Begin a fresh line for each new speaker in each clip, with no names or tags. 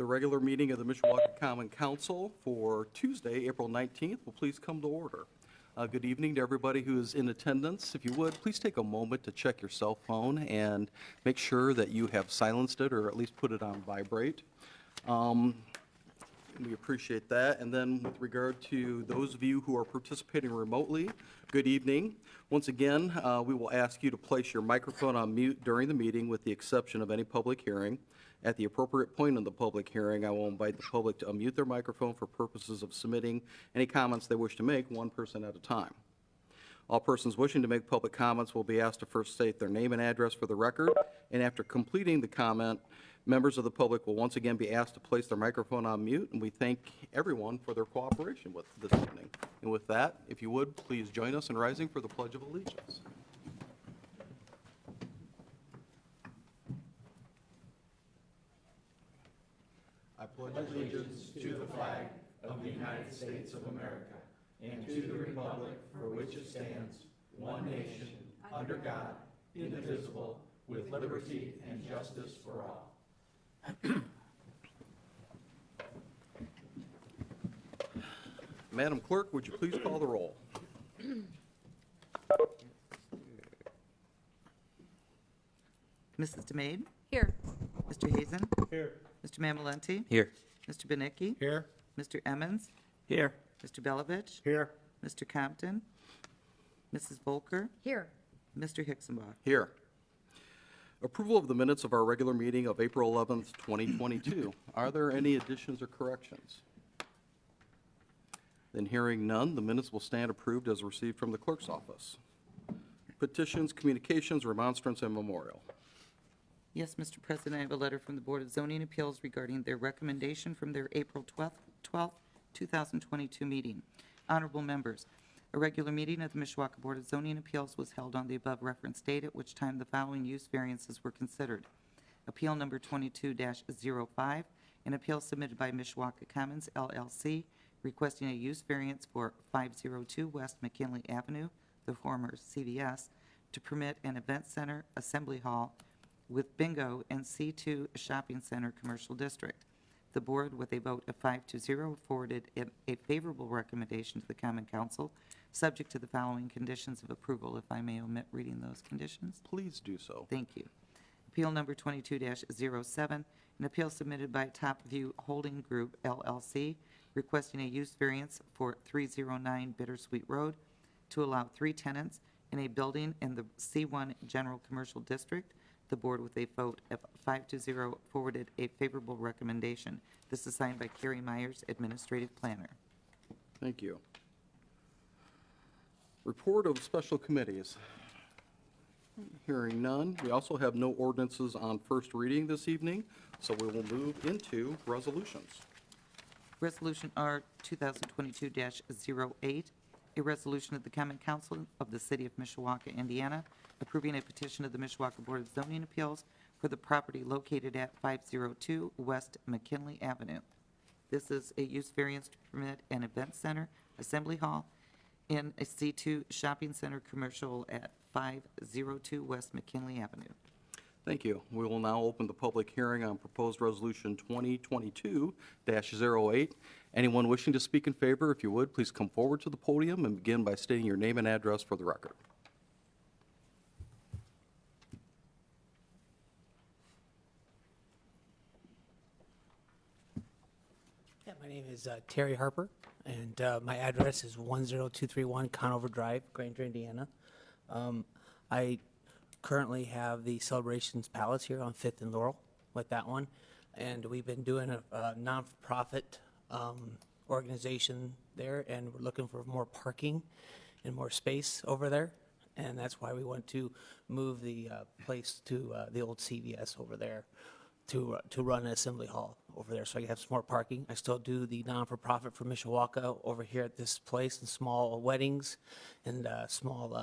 The regular meeting of the Mishawaka Common Council for Tuesday, April 19th will please come to order. Good evening to everybody who is in attendance. If you would, please take a moment to check your cell phone and make sure that you have silenced it or at least put it on vibrate. We appreciate that. And then with regard to those of you who are participating remotely, good evening. Once again, we will ask you to place your microphone on mute during the meeting with the exception of any public hearing. At the appropriate point in the public hearing, I will invite the public to unmute their microphone for purposes of submitting any comments they wish to make, one person at a time. All persons wishing to make public comments will be asked to first state their name and address for the record, and after completing the comment, members of the public will once again be asked to place their microphone on mute, and we thank everyone for their cooperation with this evening. And with that, if you would, please join us in rising for the Pledge of Allegiance. I pledge allegiance to the flag of the United States of America and to the republic for which it stands, one nation, under God, indivisible, with liberty and justice for all. Madam Clerk, would you please call the roll?
Mrs. DeMade?
Here.
Mr. Hazen?
Here.
Mr. Mamalenti?
Here.
Mr. Benicki?
Here.
Mr. Emmons?
Here.
Mr. Belovich?
Here.
Mr. Compton? Mrs. Volker?
Here.
Mr. Hicksenbach?
Here. Approval of the minutes of our regular meeting of April 11th, 2022. Are there any additions or corrections? Then hearing none, the minutes will stand approved as received from the clerk's office. Petitions, communications, remonstrance, and memorial.
Yes, Mr. President, I have a letter from the Board of Zoning Appeals regarding their recommendation from their April 12th, 2022 meeting. Honorable members, a regular meeting of the Mishawaka Board of Zoning Appeals was held on the above referenced date, at which time the following use variances were considered. Appeal number 22-05, an appeal submitted by Mishawaka Commons LLC, requesting a use variance for 502 West McKinley Avenue, the former CVS, to permit an event center, assembly hall, with bingo and C2 shopping center commercial district. The board, with a vote of 5-0, forwarded a favorable recommendation to the Common Council, subject to the following conditions of approval, if I may omit reading those conditions.
Please do so.
Thank you. Appeal number 22-07, an appeal submitted by Top View Holding Group LLC, requesting a use variance for 309 Bittersweet Road to allow 3 tenants in a building in the C1 General Commercial District. The board, with a vote of 5-0, forwarded a favorable recommendation. This is signed by Carrie Myers, Administrative Planner.
Thank you. Report of special committees. Hearing none. We also have no ordinances on first reading this evening, so we will move into resolutions.
Resolution R 2022-08, a resolution of the Common Council of the City of Mishawaka, Indiana, approving a petition of the Mishawaka Board of Zoning Appeals for the property located at 502 West McKinley Avenue. This is a use variance to permit an event center, assembly hall, in a C2 shopping center commercial at 502 West McKinley Avenue.
Thank you. We will now open the public hearing on proposed resolution 2022-08. Anyone wishing to speak in favor, if you would, please come forward to the podium and begin by stating your name and address for the record.
Yeah, my name is Terry Harper, and my address is 10231 Conover Drive, Granger, Indiana. I currently have the Celebrations Palace here on 5th and Laurel with that one, and we've been doing a non-profit organization there, and we're looking for more parking and more space over there, and that's why we want to move the place to the old CVS over there to run an assembly hall over there, so I have some more parking. I still do the non-for-profit for Mishawaka over here at this place, and small weddings and small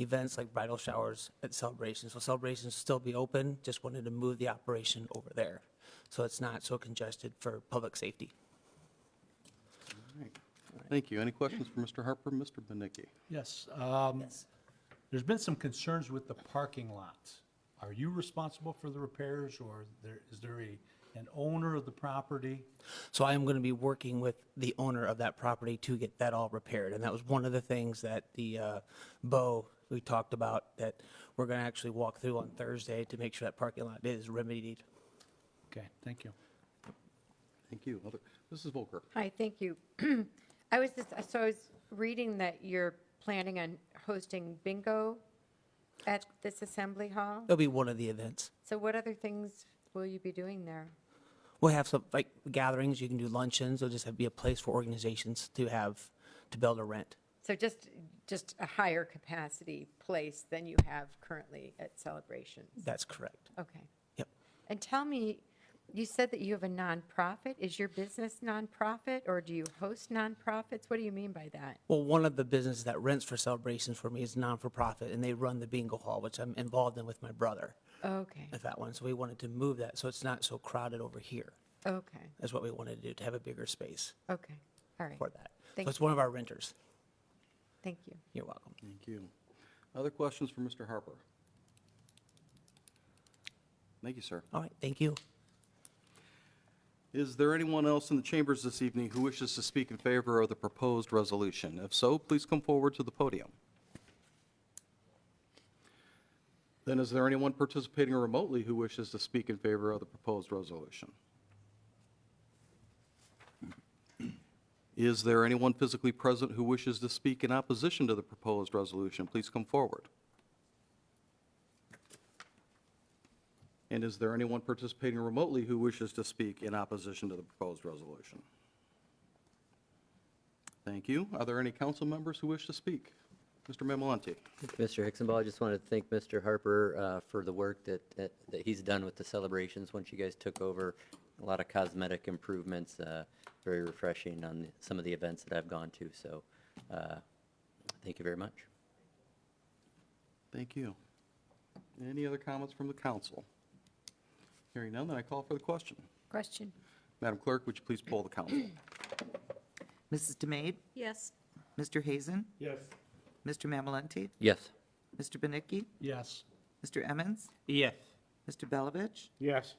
events like bridal showers at Celebrations. So Celebrations will still be open, just wanted to move the operation over there so it's not so congested for public safety.
All right. Thank you. Any questions for Mr. Harper? Mr. Benicki?
Yes.
Yes.
There's been some concerns with the parking lots. Are you responsible for the repairs, or is there
an owner of the property?
So I am going to be working with the owner of that property to get that all repaired. And that was one of the things that the Bo, we talked about, that we're going to actually walk through on Thursday to make sure that parking lot is remedied.
Okay, thank you.
Thank you. Mrs. Volker?
Hi, thank you. I was reading that you're planning on hosting bingo at this assembly hall.
It'll be one of the events.
So what other things will you be doing there?
We'll have some, like, gatherings. You can do luncheons. It'll just be a place for organizations to be able to rent.
So just a higher capacity place than you have currently at Celebrations?
That's correct.
Okay.
Yep.
And tell me, you said that you have a nonprofit. Is your business nonprofit, or do you host nonprofits? What do you mean by that?
Well, one of the businesses that rents for Celebrations for me is non-for-profit, and they run the bingo hall, which I'm involved in with my brother
Okay,
at that one. So we wanted to move that so it's not so crowded over here.
okay,
That's what we wanted to do, to have a bigger space
okay. All right.
for that.
Thank
So it's one of our renters.
Thank you.
You're welcome.
Thank you. Other questions for Mr. Harper? Thank you, sir.
All right, thank you.
Is there anyone else in the chambers this evening who wishes to speak in favor of the proposed resolution? If so, please come forward to the podium. Then is there anyone participating remotely who wishes to speak in favor of the proposed resolution? Is there anyone physically present who wishes to speak in opposition to the proposed resolution? Please come forward. And is there anyone participating remotely who wishes to speak in opposition to the proposed resolution? Thank you. Are there any council members who wish to speak? Mr. Mamalenti.
Mr. Hicksonball, I just wanted to thank Mr. Harper for the work that he's done with the celebrations once you guys took over. A lot of cosmetic improvements, very refreshing on some of the events that I've gone to. So thank you very much.
Thank you. Any other comments from the council? Hearing none, then I call for the question.
Question?
Madam Clerk, would you please poll the council?
Mrs. DeMade?
Yes.
Mr. Hazen?
Yes.
Mr. Mamalenti?
Yes.
Mr. Benicki?
Yes.
Mr. Emmons?
Yes.
Mr. Belovich?
Yes.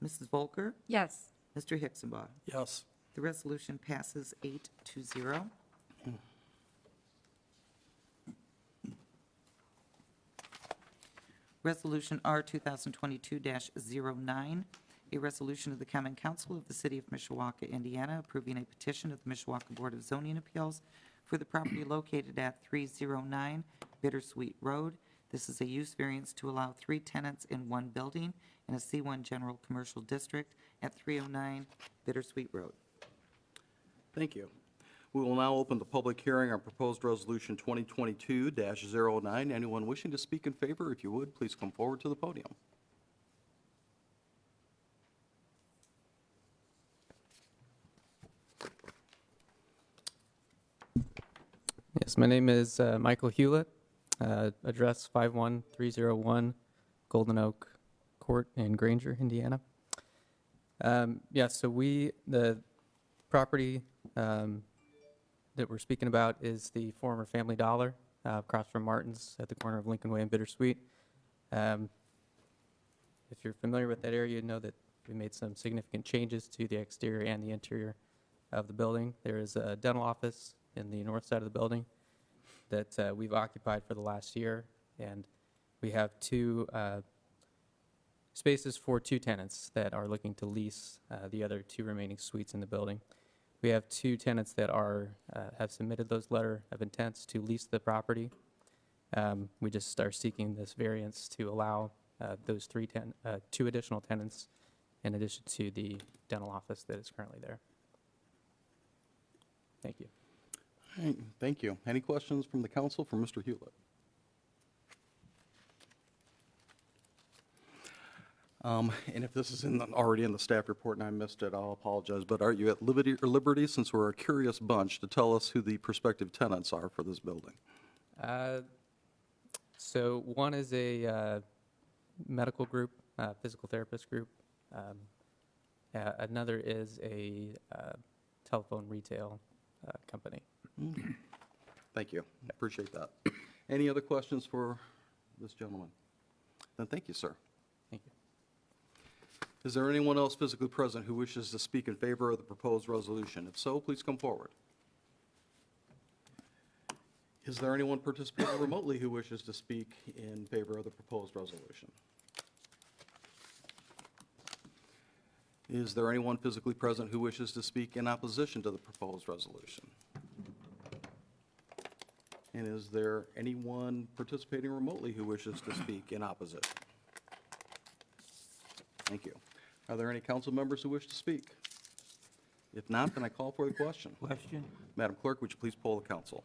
Mrs. Volker?
Yes.
Mr. Hicksonball?
Yes.
The resolution passes 8-0. Resolution R 2022-09, a resolution of the Common Council of the City of Mishawaka, Indiana, approving a petition of the Mishawaka Board of Zoning Appeals for the property located at 309 Bittersweet Road. This is a use variance to allow 3 tenants in one building in a C1 General Commercial District at 309 Bittersweet Road.
Thank you. We will now open the public hearing on proposed resolution 2022-09. Anyone wishing to speak in favor, if you would, please come forward to the podium.
Yes, my name is Michael Hewlett, address 51301 Golden Oak Court in Granger, Indiana. Yeah, so the property that we're speaking about is the former Family Dollar across from Martin's at the corner of Lincoln Way and Bittersweet. If you're familiar with that area, you know that we made some significant changes to the exterior and the interior of the building. There is a dental office in the north side of the building that we've occupied for the last year, and we have 2 spaces for 2 tenants that are looking to lease the other 2 remaining suites in the building. We have 2 tenants that have submitted those letter of intents to lease the property. We just are seeking this variance to allow those 2 additional tenants in addition to the dental office that is currently there. Thank you.
All right, thank you. Any questions from the council for Mr. Hewlett? And if this is already in the staff report and I missed it, I'll apologize, but are you at liberty, since we're a curious bunch, to tell us who the prospective tenants are for this building?
So one is a medical group, physical therapist group. Another is a telephone retail company.
Thank you. Appreciate that. Any other questions for this gentleman? Then thank you, sir.
Thank you.
Is there anyone else physically present who wishes to speak in favor of the proposed resolution? If so, please come forward. Is there anyone participating remotely who wishes to speak in favor of the proposed resolution? Is there anyone physically present who wishes to speak in opposition to the proposed resolution? And is there anyone participating remotely who wishes to speak in opposition? Thank you. Are there any council members who wish to speak? If not, then I call for the question.
Question?
Madam Clerk, would you please poll the council?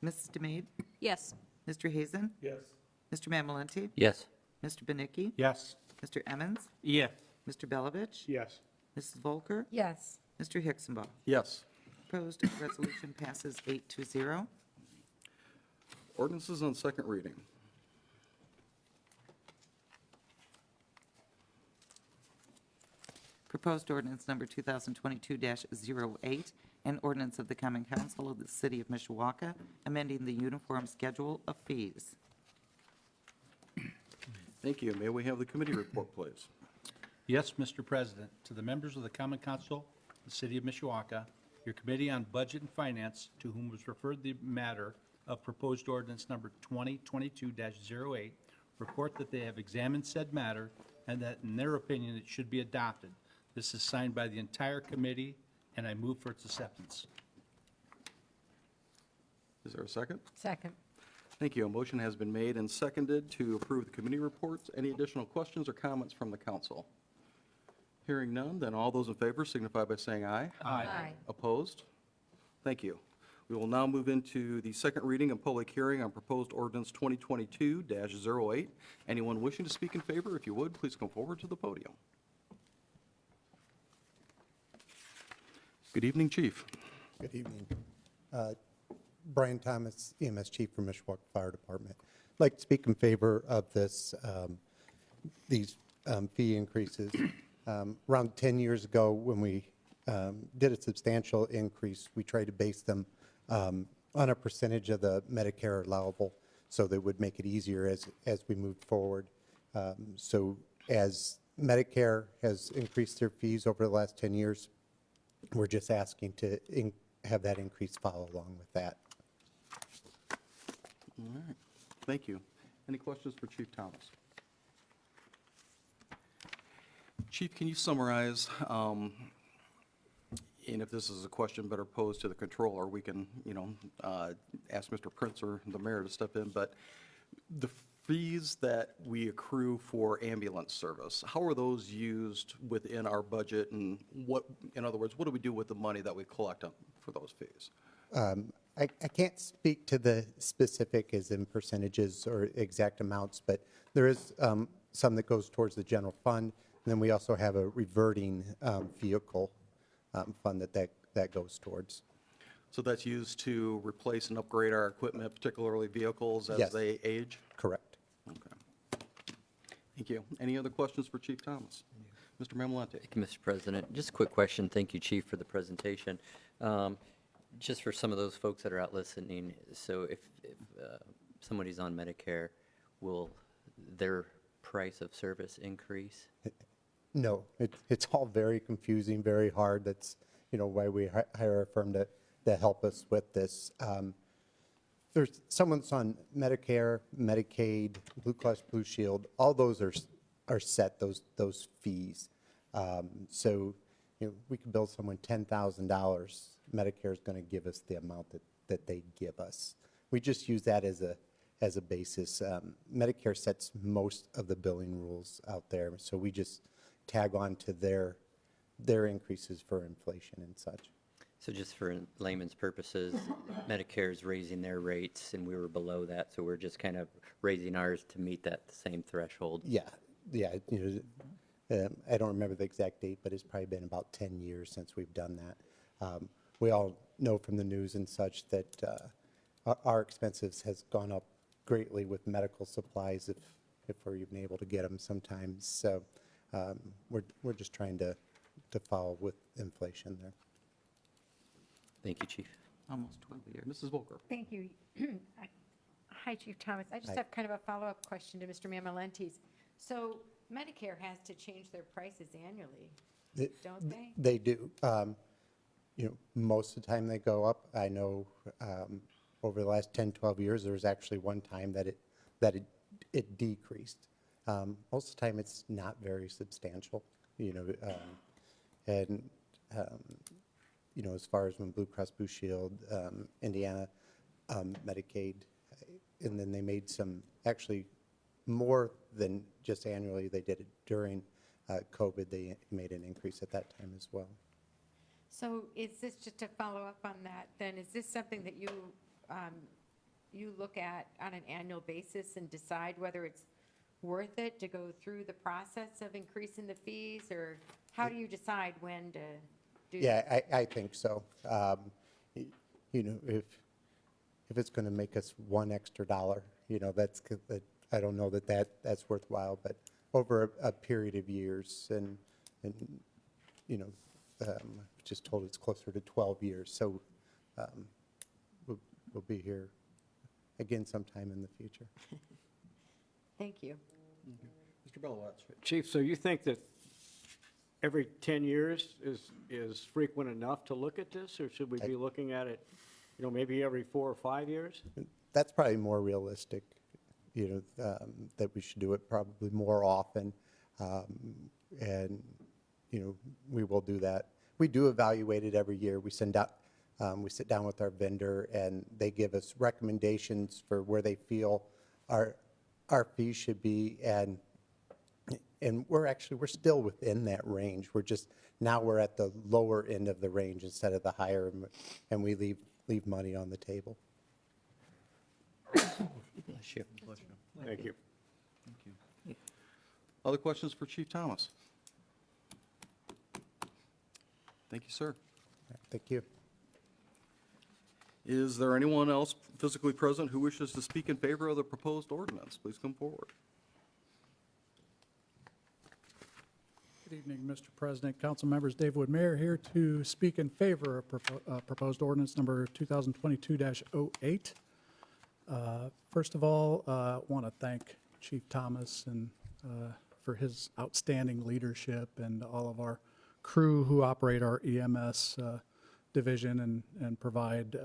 Mrs. Demade?
Yes.
Mr. Hazen?
Yes.
Mr. Mamalenti?
Yes.
Mr. Benicki?
Yes.
Mr. Emmons?
Yes.
Mr. Belovich?
Yes.
Mrs. Volker?
Yes.
Mr. Hicksonbaugh?
Yes.
Opposed, resolution passes 8-0.
Ordinances on second reading.
Proposed ordinance number 2022-08, an ordinance of the Common Council of the City of Mishawaka, amending the uniform schedule of fees.
Thank you. May we have the committee report, please?
Yes, Mr. President. To the members of the Common Council, the City of Mishawaka, your Committee on Budget and Finance, to whom was referred the matter of proposed ordinance number 2022-08, report that they have examined said matter and that in their opinion it should be adopted. This is signed by the entire committee, and I move for its acceptance.
Is there a second?
Second.
Thank you. A motion has been made and seconded to approve the committee reports. Any additional questions or comments from the council? Hearing none, then all those in favor signify by saying aye.
Aye.
Opposed? Thank you. We will now move into the second reading and public hearing on proposed ordinance 2022-08. Anyone wishing to speak in favor, if you would, please come forward to the podium. Good evening, Chief.
Good evening. Brian Thomas, EMS Chief for Mishawaka Fire Department. I'd like to speak in favor of these fee increases. Around 10 years ago, when we did a substantial increase, we tried to base them on a percentage of the Medicare allowable, so that would make it easier as we move forward. So as Medicare has increased their fees over the last 10 years, we're just asking to have that increase follow along with that.
All right. Thank you. Any questions for Chief Thomas? Chief, can you summarize, and if this is a question better posed to the controller, we can, ask Mr. Prince or the mayor to step in, but the fees that we accrue for ambulance service, how are those used within our budget, and what, in other words, what do we do with the money that we collect for those fees?
I can't speak to the specific as in percentages or exact amounts, but there is some that goes towards the general fund, and then we also have a reverting vehicle fund that goes towards.
So that's used to replace and upgrade our equipment, particularly vehicles, as
Yes.
they age?
Correct.
Okay. Thank you. Any other questions for Chief Thomas? Mr. Mamalenti?
Thank you, Mr. President. Just a quick question. Thank you, Chief, for the presentation. Just for some of those folks that are out listening, so if somebody's on Medicare, will their price of service increase?
No, it's all very confusing, very hard. That's, why we hire a firm to help us with this. There's someone that's on Medicare, Medicaid, Blue Cross Blue Shield, all those are set, those fees. So, we can bill someone $10,000, Medicare is going to give us the amount that they give us. We just use that as a basis. Medicare sets most of the billing rules out there, so we just tag on to their increases for inflation and such.
So just for layman's purposes, Medicare is raising their rates, and we were below that, so we're just kind of raising ours to meet that same threshold?
Yeah. I don't remember the exact date, but it's probably been about 10 years since we've done that. We all know from the news and such that our expenses has gone up greatly with medical supplies if we're even able to get them sometimes. So we're just trying to follow with inflation there.
Thank you, Chief.
Almost 12 years.
Mrs. Volker?
Thank you. Hi, Chief Thomas. I just
Hi.
have kind of a follow-up question to Mr. Mamalenti's. So Medicare has to change their prices annually,
It-
don't they?
They do. Most of the time they go up. I know over the last 10, 12 years, there was actually one time that it decreased. Most of the time, it's not very substantial, and, as far as when Blue Cross Blue Shield, Indiana, Medicaid, and then they made some, actually more than just annually, they did it during COVID, they made an increase at that time as well.
So is this, just to follow up on that, then, is this something that you look at on an annual basis and decide whether it's worth it to go through the process of increasing the fees, or how do you decide when to do that?
Yeah, I think so. If it's going to make us one extra dollar, I don't know that's worthwhile, but over a period of years, and just told it's closer to 12 years, so we'll be here again sometime in the future.
Thank you.
Mr. Belowitz.
Chief, so you think that every 10 years is frequent enough to look at this, or should we be looking at it, maybe every 4 or 5 years?
That's probably more realistic, that we should do it probably more often. And, we will do that. We do evaluate it every year. We sit down with our vendor, and they give us recommendations for where they feel our fees should be. And we're still within that range. Now we're at the lower end of the range instead of the higher, and we leave money on the table.
Bless you.
Thank you.
Other questions for Chief Thomas? Thank you, sir.
Thank you.
Is there anyone else physically present who wishes to speak in favor of the proposed ordinance? Please come forward.
Good evening, Mr. President, council members. Dave Wood, Mayor, here to speak in favor of proposed ordinance number 2022-08. First of all, I want to thank Chief Thomas and for his outstanding leadership, and all of our crew who operate our EMS division and provide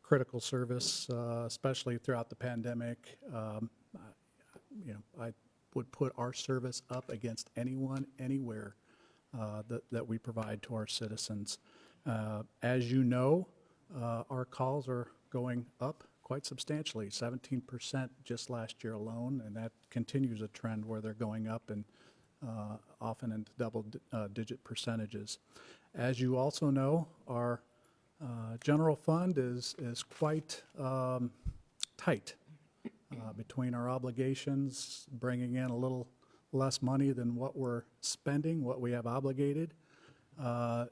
critical service, especially throughout the pandemic. I would put our service up against anyone, anywhere that we provide to our citizens. As you know, our calls are going up quite substantially, 17% just last year alone, and that continues a trend where they're going up, and often into double-digit percentages. As you also know, our general fund is quite tight. Between our obligations, bringing in a little less money than what we're spending, what we have obligated, how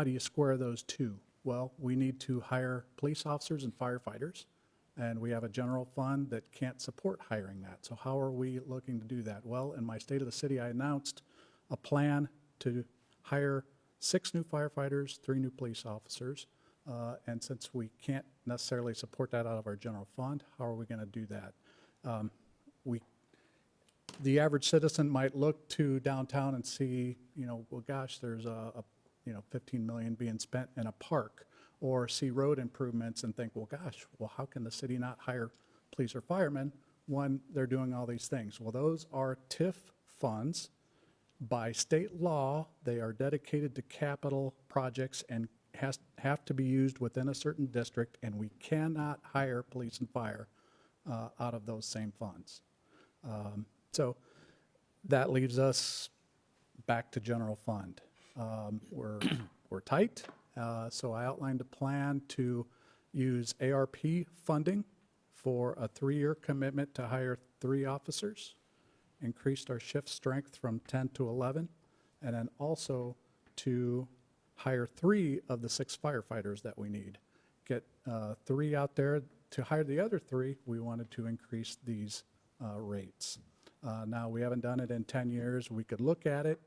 do you square those two? Well, we need to hire police officers and firefighters, and we have a general fund that can't support hiring that. So how are we looking to do that? Well, in my State of the City, I announced a plan to hire 6 new firefighters, 3 new police officers. And since we can't necessarily support that out of our general fund, how are we going to do that? The average citizen might look to downtown and see, well, gosh, there's a 15 million being spent in a park, or see road improvements and think, well, gosh, how can the city not hire police or firemen when they're doing all these things? Well, those are TIF funds. By state law, they are dedicated to capital projects and have to be used within a certain district, and we cannot hire police and fire out of those same funds. So that leaves us back to general fund. We're tight, so I outlined a plan to use ARP funding for a 3-year commitment to hire 3 officers, increased our shift strength from 10 to 11, and then also to hire 3 of the 6 firefighters that we need. Get 3 out there. To hire the other 3, we wanted to increase these rates. Now, we haven't done it in 10 years. We could look at it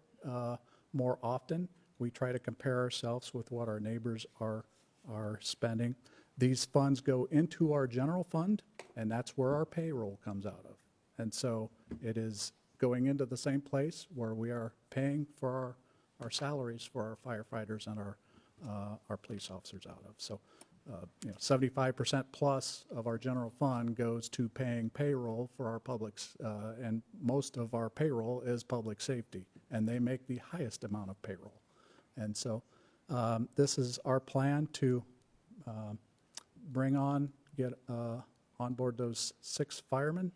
more often. We try to compare ourselves with what our neighbors are spending. These funds go into our general fund, and that's where our payroll comes out of. And so it is going into the same place where we are paying for our salaries for our firefighters and our police officers out of. So, 75% plus of our general fund goes to paying payroll for our publics, and most of our payroll is public safety, and they make the highest amount of payroll. And so this is our plan to get on board those 6 firemen.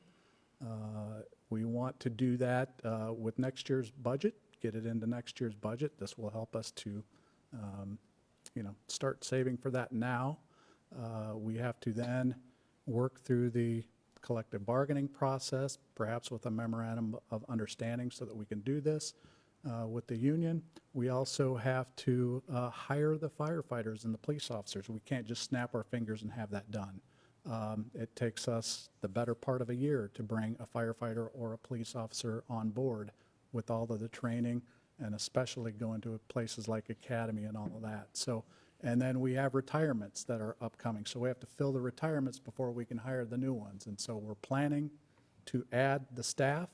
We want to do that with next year's budget, get it into next year's budget. This will help us to start saving for that now. We have to then work through the collective bargaining process, perhaps with a memorandum of understanding so that we can do this with the union. We also have to hire the firefighters and the police officers. We can't just snap our fingers and have that done. It takes us the better part of a year to bring a firefighter or a police officer on board with all of the training, and especially going to places like academy and all of that. So, and then we have retirements that are upcoming. So we have to fill the retirements before we can hire the new ones. And so we're planning to add the staff.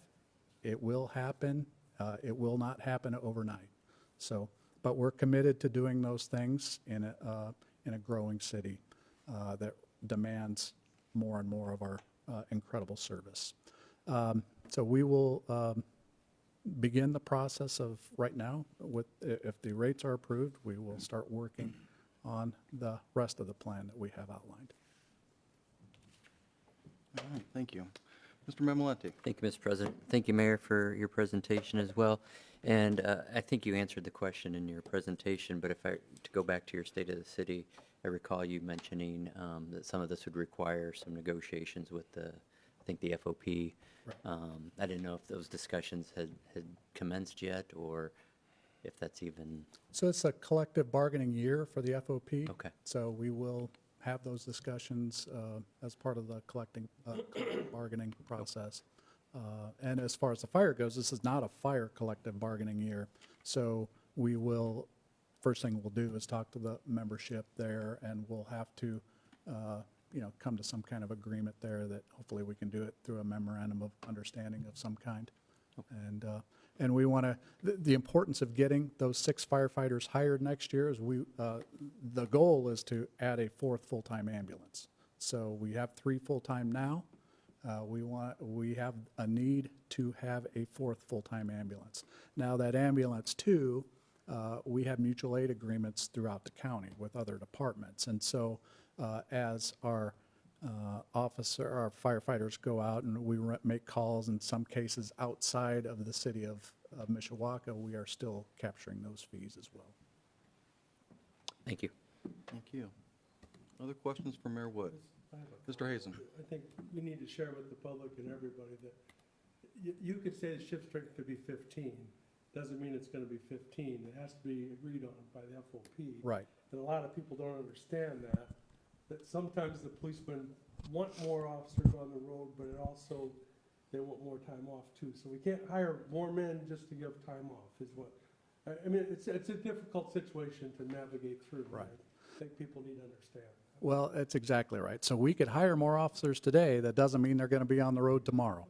It will happen. It will not happen overnight. So, but we're committed to doing those things in a growing city that demands more and more of our incredible service. So we will begin the process of right now with, if the rates are approved, we will start working on the rest of the plan that we have outlined.
All right, thank you. Mr. Memolenti.
Thank you, Mr. President. Thank you, Mayor, for your presentation as well. And I think you answered the question in your presentation, but to go back to your State of the City, I recall you mentioning that some of this would require some negotiations with I think the FOP. I didn't know if those discussions had commenced yet, or if that's even.
So it's a collective bargaining year for the FOP.
Okay.
So we will have those discussions as part of the collective bargaining process. And as far as the fire goes, this is not a fire collective bargaining year. So we will, first thing we'll do is talk to the membership there, and we'll have to come to some kind of agreement there that hopefully we can do it through a memorandum of understanding of some kind. And we want to, the importance of getting those 6 firefighters hired next year is the goal is to add a 4th full-time ambulance. So we have 3 full-time now. We have a need to have a 4th full-time ambulance. Now that ambulance too, we have mutual aid agreements throughout the county with other departments. And so as our our firefighters go out and we make calls, in some cases outside of the city of Mishawaka, we are still capturing those fees as well.
Thank you.
Thank you. Other questions for Mayor Wood? Mr. Hazen.
I think we need to share with the public and everybody that you could say the shift strength could be 15. Doesn't mean it's going to be 15. It has to be agreed on by the FOP.
Right.
And a lot of people don't understand that sometimes the policemen want more officers on the road, but it also, they want more time off too. So we can't hire more men just to give time off is what, I mean, it's a difficult situation to navigate through.
Right.
I think people need to understand.
Well, that's exactly right. So we could hire more officers today. That doesn't mean they're going to be on the road tomorrow.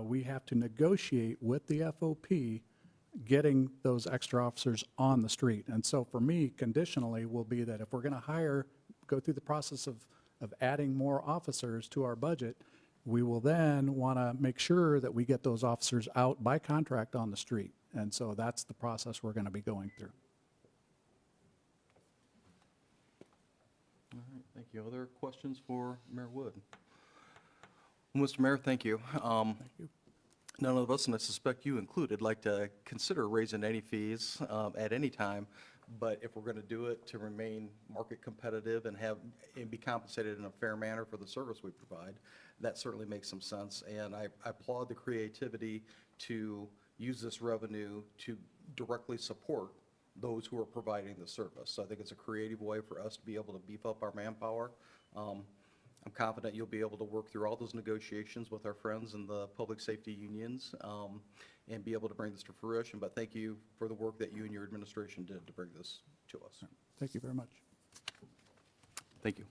We have to negotiate with the FOP getting those extra officers on the street. And so for me, conditionally will be that if we're going to go through the process of adding more officers to our budget, we will then want to make sure that we get those officers out by contract on the street. And so that's the process we're going to be going through.
All right, thank you. Other questions for Mayor Wood? Mr. Mayor, thank you. Thank you. None of us, and I suspect you included, like to consider raising any fees at any time, but if we're going to do it to remain market competitive and be compensated in a fair manner for the service we provide, that certainly makes some sense. And I applaud the creativity to use this revenue to directly support those who are providing the service. So I think it's a creative way for us to be able to beef up our manpower. I'm confident you'll be able to work through all those negotiations with our friends in the public safety unions and be able to bring this to fruition. But thank you for the work that you and your administration did to bring this to us.
Thank you very much.
Thank you.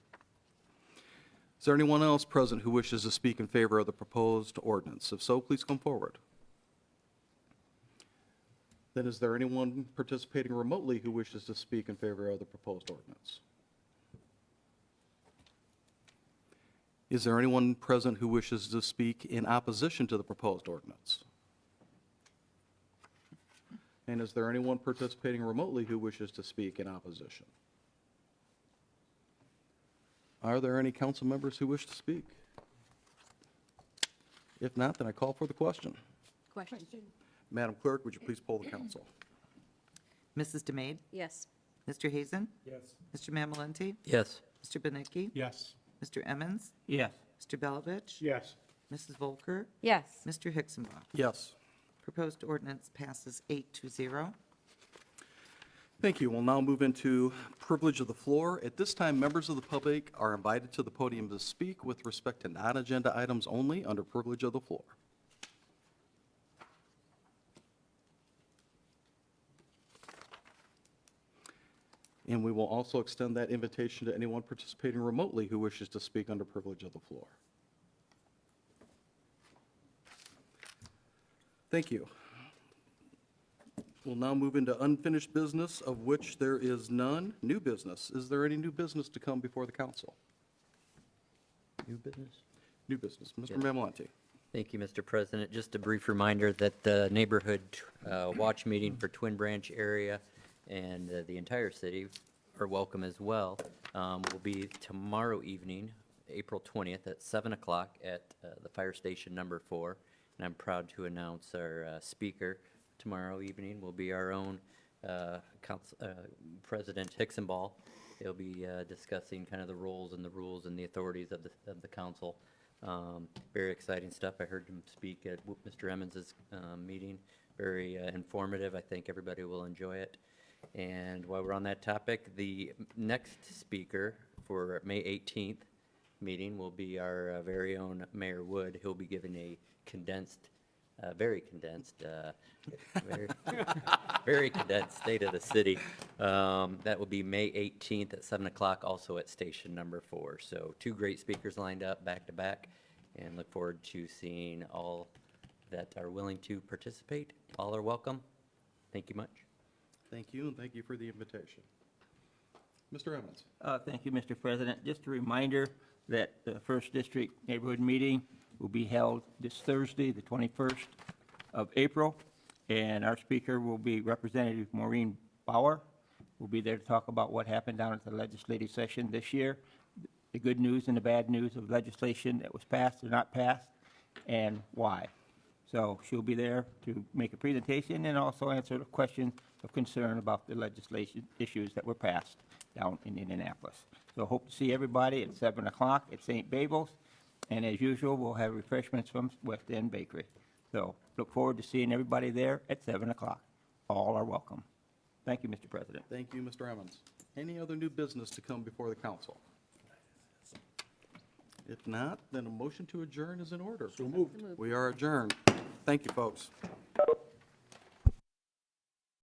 Is there anyone else present who wishes to speak in favor of the proposed ordinance? If so, please come forward. Then is there anyone participating remotely who wishes to speak in favor of the proposed ordinance? Is there anyone present who wishes to speak in opposition to the proposed ordinance? And is there anyone participating remotely who wishes to speak in opposition? Are there any council members who wish to speak? If not, then I call for the question.
Question?
Madam Clerk, would you please poll the council?
Mrs. DeMade?
Yes.
Mr. Hazen?
Yes.
Mr. Mamalenti?
Yes.
Mr. Benicki?
Yes.
Mr. Emmons?
Yes.
Mr. Belovich?
Yes.
Mrs. Volker?
Yes.
Mr. Hixenbaugh?
Yes.
Proposed ordinance passes 8-0.
Thank you. We'll now move into privilege of the floor. At this time, members of the public are invited to the podium to speak with respect to non-agenda items only under privilege of the floor. And we will also extend that invitation to anyone participating remotely who wishes to speak under privilege of the floor. Thank you. We'll now move into unfinished business, of which there is none. New business. Is there any new business to come before the council?
New business?
New business. Mr.
Yes.
Mamalenti.
Thank you, Mr. President. Just a brief reminder that the neighborhood watch meeting for Twin Branch area and the entire city are welcome as well. Will be tomorrow evening, April 20th at 7 o'clock at the fire station number 4. And I'm proud to announce our speaker tomorrow evening will be our own President Hixenbaugh. He'll be discussing kind of the roles and the rules and the authorities of the council. Very exciting stuff. I heard him speak at Mr. Emmons's meeting. Very informative. I think everybody will enjoy it. And while we're on that topic, the next speaker for May 18th meeting will be our very own Mayor Wood. He'll be giving a condensed, very condensed, very condensed state of the city. That will be May 18th at 7 o'clock, also at station number 4. So 2 great speakers lined up back to back, and look forward to seeing all that are willing to participate. All are welcome. Thank you much.
Thank you, and thank you for the invitation. Mr. Emmons.
Thank you, Mr. President. Just a reminder that the First District Neighborhood Meeting will be held this Thursday, the 21st of April, and our speaker will be Representative Maureen Bauer. We'll be there to talk about what happened down at the legislative session this year, the good news and the bad news of legislation that was passed or not passed, and why. So she'll be there to make a presentation and also answer the questions of concern about the legislation issues that were passed down in Indianapolis. So hope to see everybody at 7 o'clock at St. Babel's. And as usual, we'll have refreshments from West End Bakery. So look forward to seeing everybody there at 7 o'clock. All are welcome. Thank you, Mr. President.
Thank you, Mr. Emmons. Any other new business to come before the council? If not, then a motion to adjourn is in order. So moved. We are adjourned. Thank you, folks.